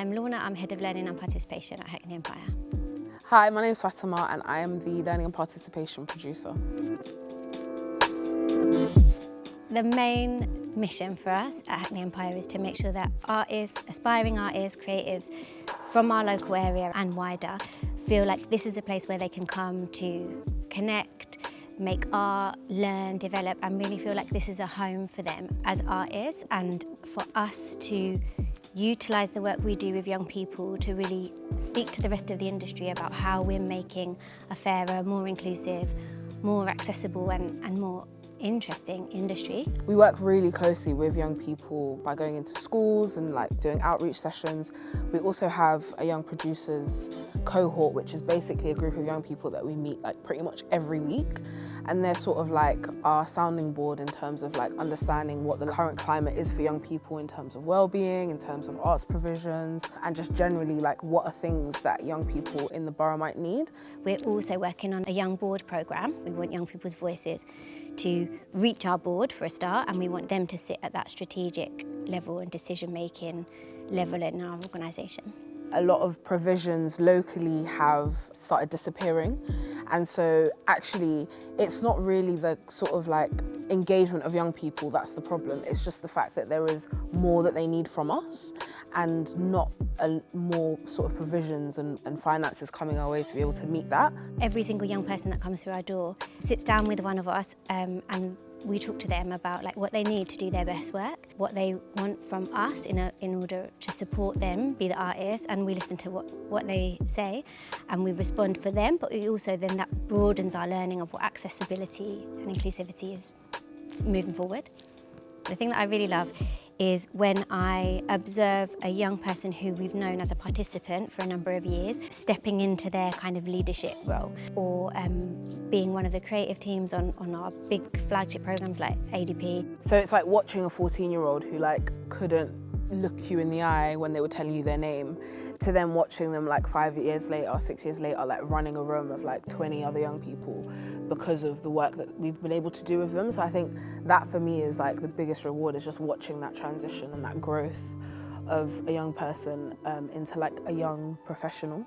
I'm Lorna, I'm Head of Learning and Participation at Hackney Empire. Hi, my name is Fatima and I am the Learning and Participation Producer. The main mission for us at Hackney Empire is to make sure that artists, aspiring artists, creatives from our local area and wider feel like this is a place where they can come to connect, make art, learn, develop, and really feel like this is a home for them as artists, and for us to utilise the work we do with young people to really speak to the rest of the industry about how we're making a fairer, more inclusive, more accessible and more interesting industry. We work really closely with young people by going into schools and doing outreach sessions. We also have a young producers cohort, which is basically a group of young people that we meet pretty much every week. And they're sort of our sounding board in terms of understanding what the current climate is for young people in terms of well-being, in terms of arts provisions, and just generally what are things that young people in the borough might need. We're also working on a young board programme. We want young people's voices to reach our board for a start, and we want them to sit at that strategic level and decision-making level in our organisation. A lot of provisions locally have started disappearing, and so actually it's not really the sort of engagement of young people that's the problem. It's just the fact that there is more that they need from us and not more sort of provisions and finances coming our way to be able to meet that. Every single young person that comes through our door sits down with one of us and we talk to them about what they need to do their best work, what they want from us in order to support them, be the artists, and we listen to what they say and we respond for them, but we also then that broadens our learning of what accessibility and inclusivity is moving forward. The thing that I really love is when I observe a young person who we've known as a participant for a number of years stepping into their kind of leadership role, or being one of the creative teams on our big flagship programmes like ADP. So it's like watching a 14-year-old who couldn't look you in the eye when they were telling you their name, to then watching them 5 years later, 6 years later, running a room of 20 other young people because of the work that we've been able to do with them. So I think that for me is the biggest reward, is just watching that transition and that growth of a young person into a young professional.